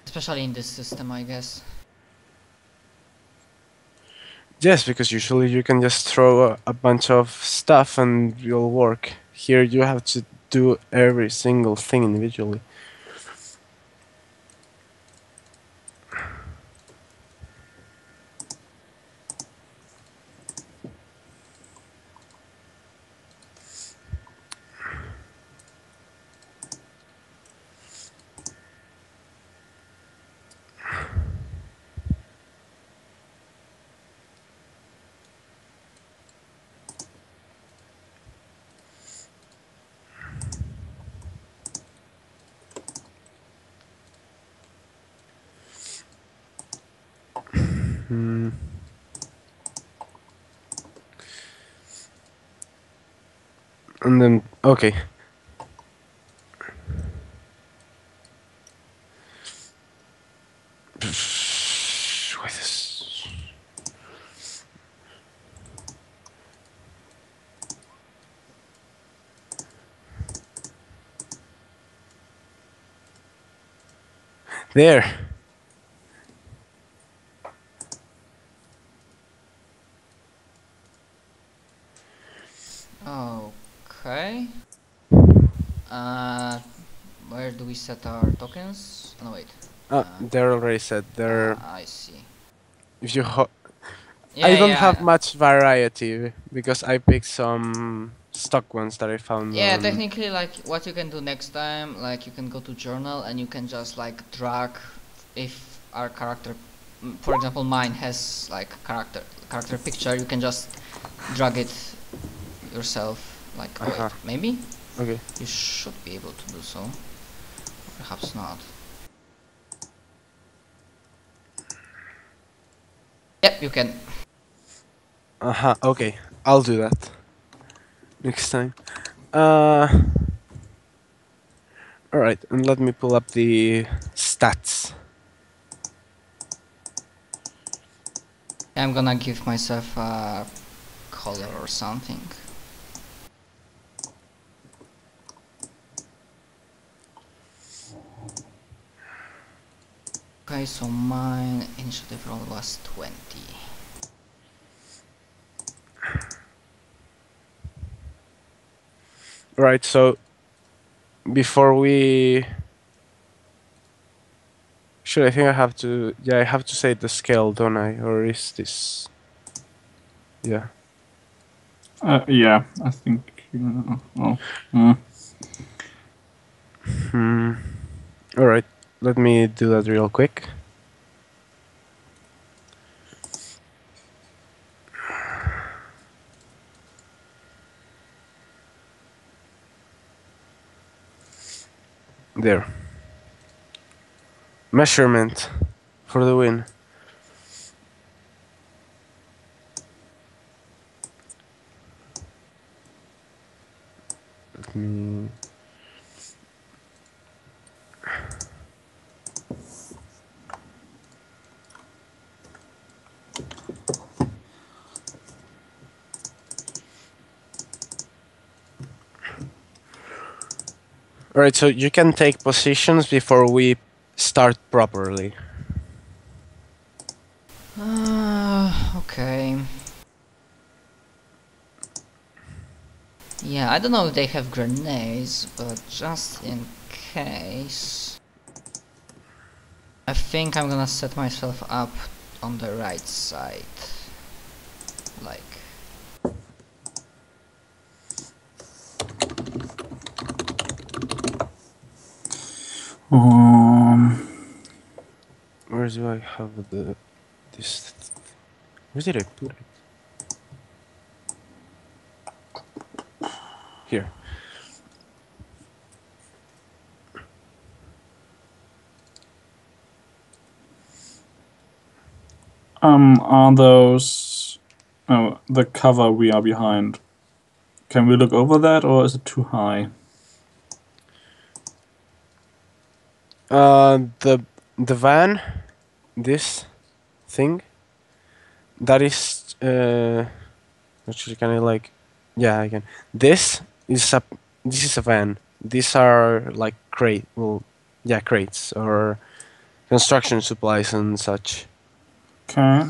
Especially in this system, I guess. Yes, because usually you can just throw a bunch of stuff and it'll work. Here you have to do every single thing individually. Hmm. And then, okay. With this. There. Okay. Where do we set our tokens? Oh, no, wait. They're already set. They're. I see. If you I Yeah, don't yeah, have much variety because I picked some stock ones that I found yeah. on. Technically, like, what you can do next time, like, you can go to journal and you can just like drag if our character, for example, mine has like character picture. You can just drag it yourself. Like, oh wait, maybe Okay. you should be able to do so. Perhaps not. Yep, you can. Okay. I'll do that next time. Alright, and let me pull up the stats. I'm gonna give myself a color or something. Okay, so mine initiative roll was 20. Right, so before we I think I have to I have to say the scale, don't I? Or is this yeah. Yeah, I think. Alright, let me do that real quick. There. Measurement for the win. Let me... Alright, so you can take positions before we start properly. Okay. Yeah, I don't know if they have grenades, but just in case... I think I'm gonna set myself up on the right side. Like... Where do I have this? Where did I put it? Here. Are those the cover we are behind? Can we look over that, or is it too high? The van, this thing, that is actually kind of like, yeah, I can. This is a van. These are like crates or construction supplies and such. Okay.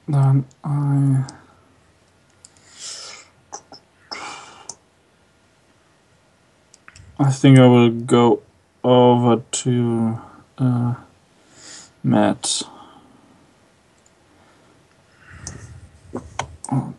Then I think I will go over to Matt. Oh.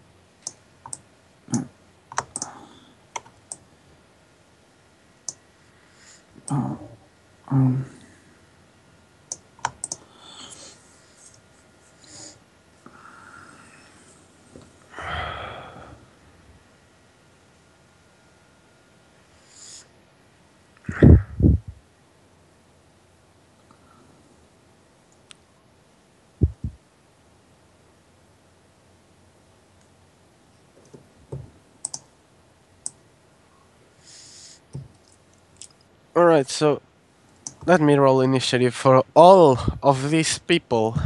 Alright, so let me roll initiative for all of these people.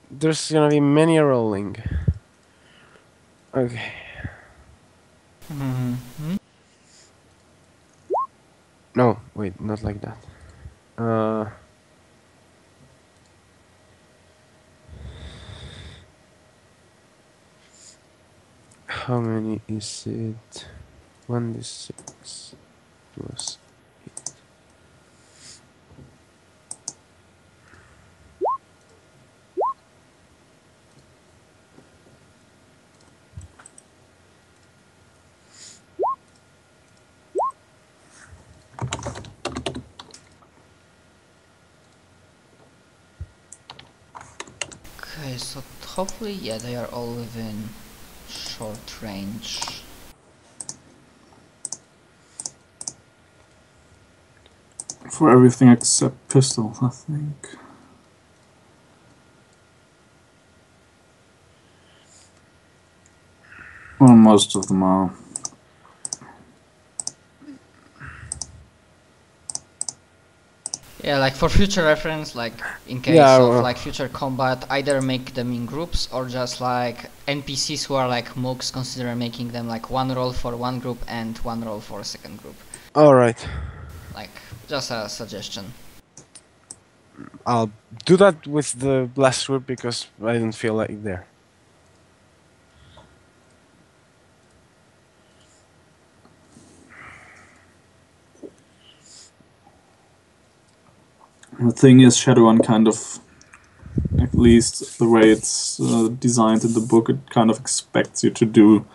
There's gonna be many rolling. Okay. Mm-hmm. No, wait, not like that. How many is it? 1d6 plus 8. Okay, so hopefully, yeah, they are all within short range. For everything except pistols, I think. Well, most of them are. Yeah, like for future reference, like in case Yeah, of well. like future combat, either make them in groups or just like NPCs who are like mooks, consider making them like one roll for one group and one roll for a second group. Alright. Like, just a suggestion. I'll do that with the last group because I don't feel like there. The thing is, Shadowrun kind of, at least the way it's designed in the book, it kind of expects you to do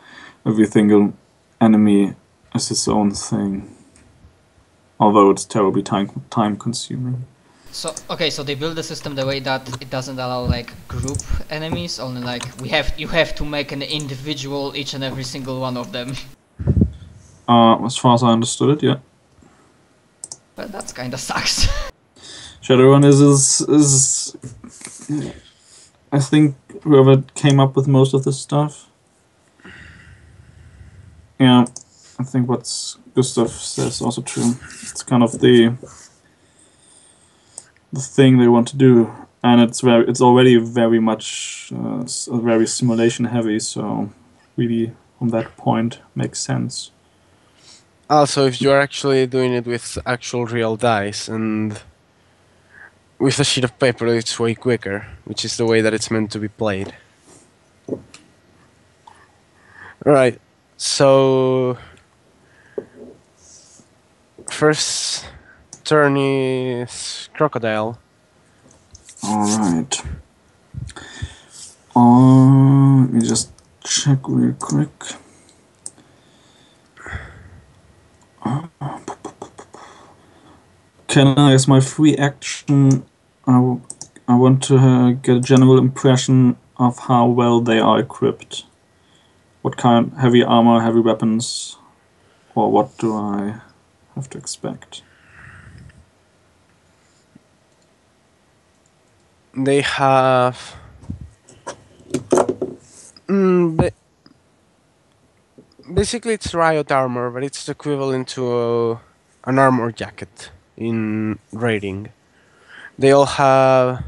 every single enemy as its own thing. Although it's terribly time consuming. So, okay, so they build the system the way that it doesn't allow like group enemies, only like you have to make an individual each and every single one of them. As far as I understood it, yeah. But that's kinda sucks. Shadowrun is I think whoever came up with most of this stuff. Yeah, I think what Gustav says is also true. It's kind of the thing they want to do, and it's already very much very simulation heavy. So really, from that point, makes sense. Also, if you're actually doing it with actual real dice and with a sheet of paper, it's way quicker, which is the way that it's meant to be played. Right, so first turn is Crocodile. Alright. Let me just check real quick. Can I, as my free action, I want to get a general impression of how well they are equipped. What kind, heavy armor, heavy weapons, or what do I have to expect? They have... basically it's riot armor, but it's equivalent to an armor jacket in raiding. They have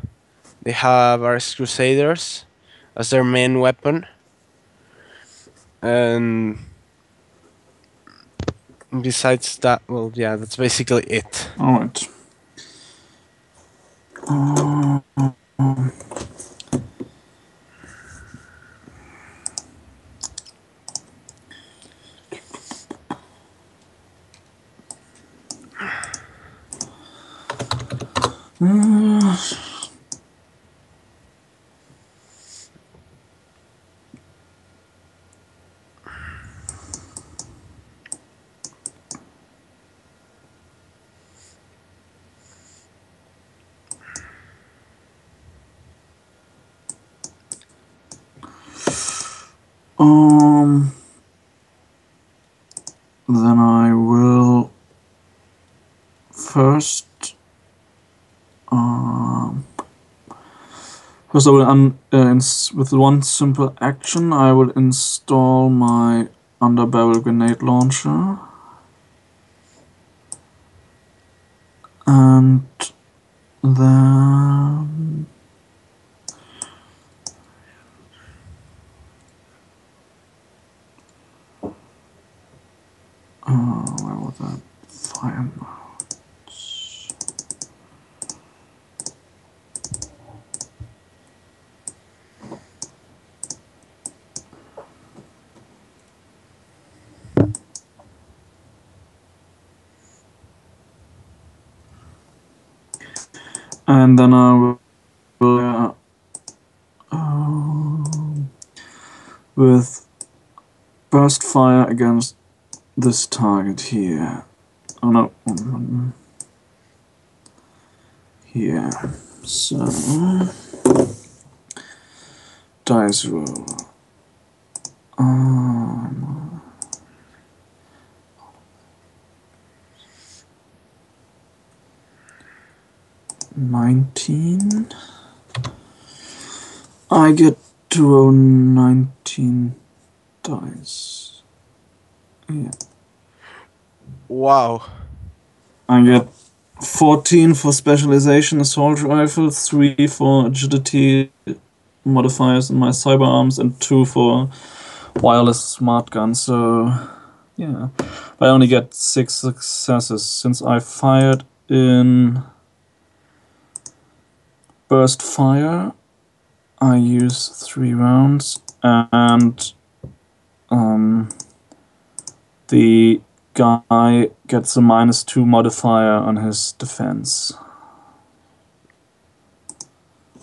Ars Crusaders as their main weapon, and Besides that, well, yeah, that's basically it. Alright. Then I will first first I will with one simple action I will install my underbarrel grenade launcher, and then where was that? Fire modes. And then I will with burst fire against this target here. Oh no. Here. So dice roll. 19. I get to roll 19 dice. Yeah. Wow. I get 14 for specialization assault rifle, 3 for agility modifiers in my cyber arms, and 2 for wireless smart gun. So yeah, I only get 6 successes since I fired in burst fire. I use 3 rounds, and the guy gets a -2 modifier on his defense.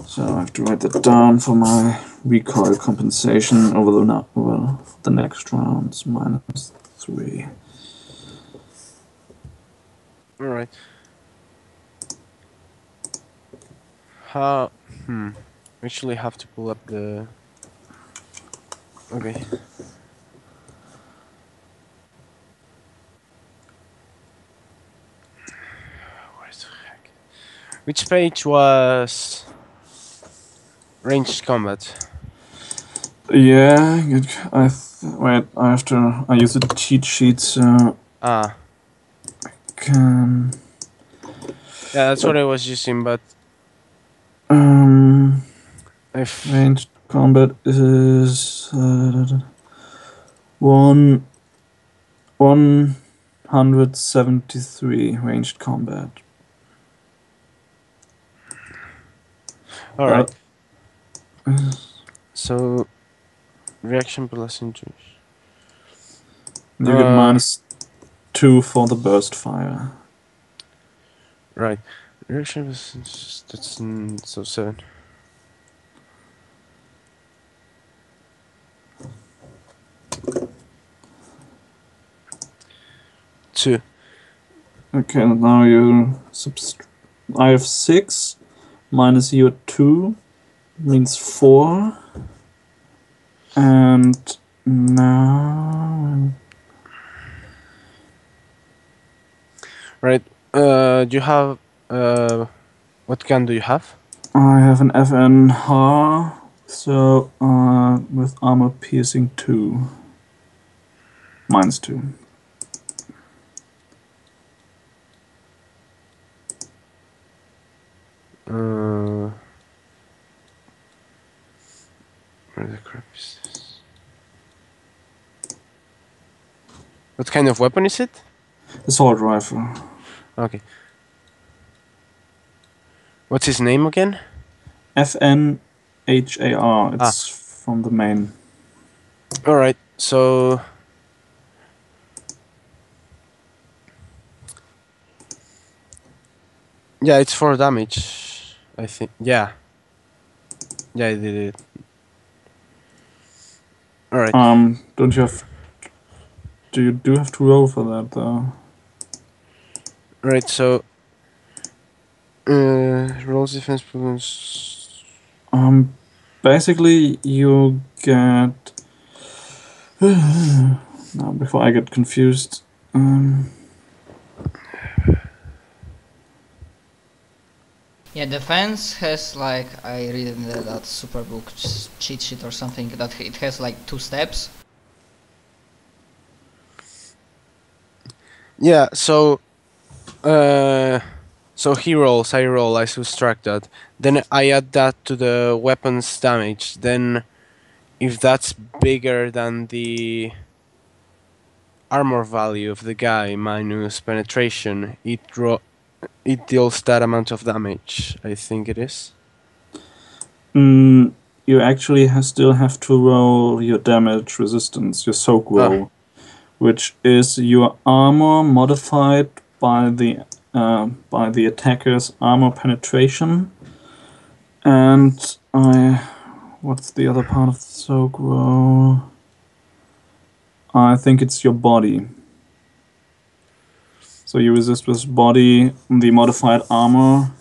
So I have to write that down for my recoil compensation over the next rounds, -3. Alright. How... Actually have to pull up the... Okay. Where's the heck? Which page was... Ranged combat? Yeah, good. Wait, I use a cheat sheet so Ah. can... Yeah, that's what I was using, but... If... Ranged combat is 173 ranged combat. Alright. So... Reaction plus injuries. You get -2 for the burst fire. Right. Reaction plus... That's... so 7. Two. Okay, now you I have 6 minus your 2 means 4, and now Right. Do you have... what gun do you have? I have an FNH, so with armor piercing 2, -2. Where the crap is this? What kind of weapon is it? Assault rifle. Okay. What's his name again? FNHAR. It's from the main. Alright, so... Yeah, it's 4 damage, I think. Yeah. Yeah, I did it. Alright. Don't you have... You do have to roll for that, though. Right, so... rolls defense bonus... Basically, you get... now, before I get confused... Yeah, defense has like, I read in that superbook cheat sheet or something, that it has like 2 steps. Yeah, so... so he rolls, I roll, I subtract that. Then I add that to the weapon's damage. Then, if that's bigger than the armor value of the guy minus penetration, it deals that amount of damage, I think it is. you actually still have to roll your damage resistance, your soak roll, which is your armor modified by the attacker's armor penetration, and what's the other part of the soak roll? I think it's your body. So you resist with body, the modified armor,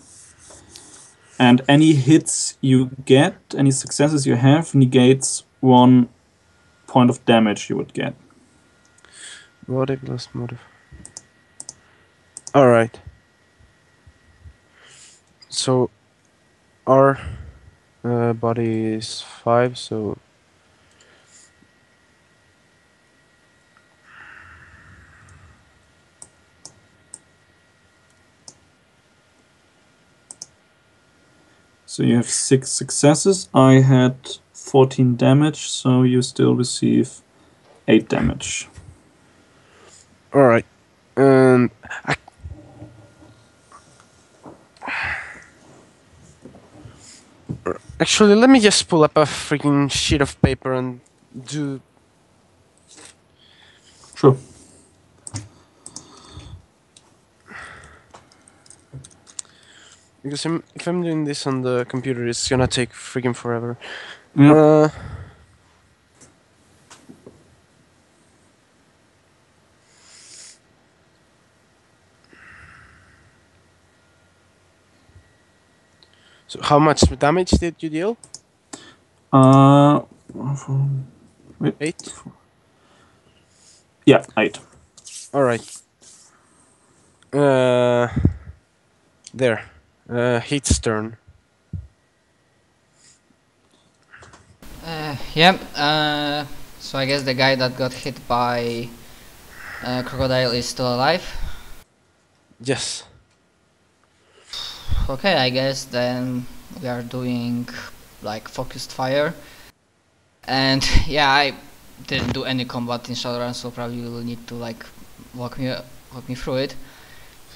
and any hits you get, any successes you have, negates 1 point of damage you would get. Body plus modif. Alright. So, our body is 5, so... So you have 6 successes. I had 14 damage, so you still receive 8 damage. Alright. Actually, let me just pull up a freaking sheet of paper and do... Sure. Because if I'm doing this on the computer, it's gonna take freaking forever. Yep. So how much damage did you deal? Wait. 8? Yeah, 8. Alright. There. Heat's turn. Yeah, so I guess the guy that got hit by crocodile is still alive. Yes. Okay, I guess then we are doing like focused fire. And yeah, I didn't do any combat in Shadowrun, so probably you will need to like walk me through it.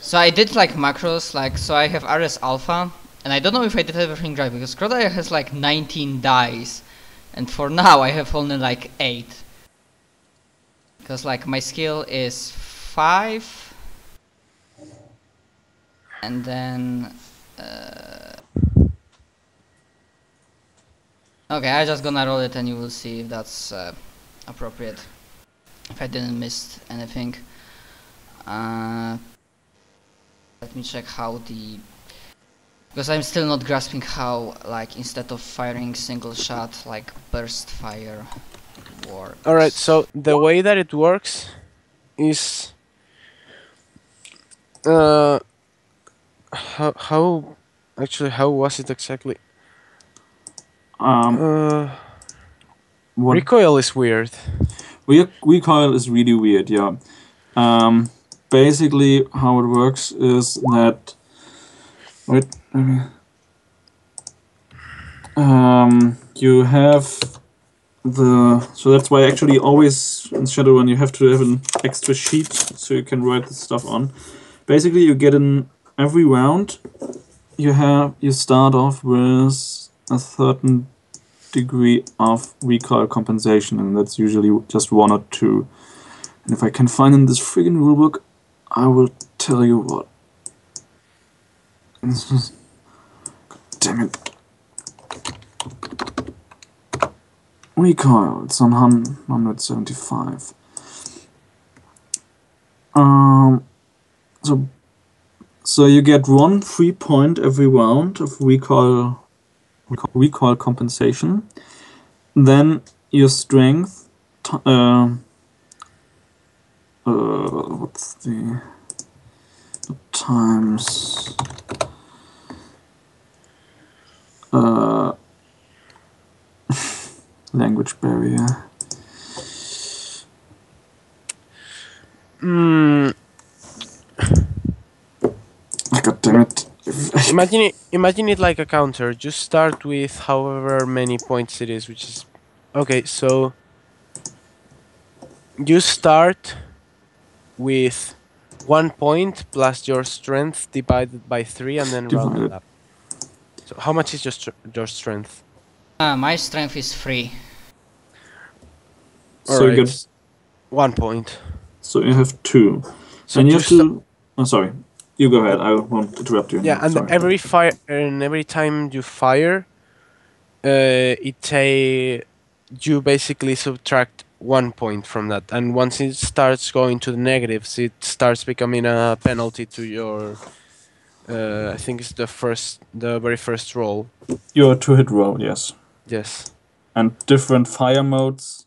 So I did like macros, like so I have RS Alpha, and I don't know if I did everything right because Crocodile has like 19 dice, and for now I have only like 8. Because like my skill is 5, and then okay, I'm just gonna roll it and you will see if that's appropriate. If I didn't miss anything. Let me check how because I'm still not grasping how, like, instead of firing single shot, like, burst fire works. Alright, so the way that it works is... how was it exactly? Recoil is weird. Recoil is really weird, yeah. Basically, how it works is that... Wait, you have So that's why actually always in Shadowrun you have to have an extra sheet so you can write the stuff on. Basically, you get in every round. You start off with a certain degree of recoil compensation, and that's usually just 1 or 2. And if I can find in this friggin' rulebook, I will tell you what. God damn it. Recoil, it's on 175. So you get 1 free point every round of recoil compensation. Then your strength, what's the times? Language barrier. God damn it. Imagine it like a counter. Just start with however many points it is, which is... Okay, so... You start with 1 point plus your strength divided by 3 and then round it up. So how much is your strength? My strength is 3. So you get 1 point. So you have 2. So and you have to... Oh, sorry. You go ahead. I won't interrupt you. Yeah, and sorry. every time you fire, you basically subtract 1 point from that, and once it starts going to the negatives, it starts becoming a penalty to your. I think it's the very first roll. Your 2-hit roll, yes. Yes. And different fire modes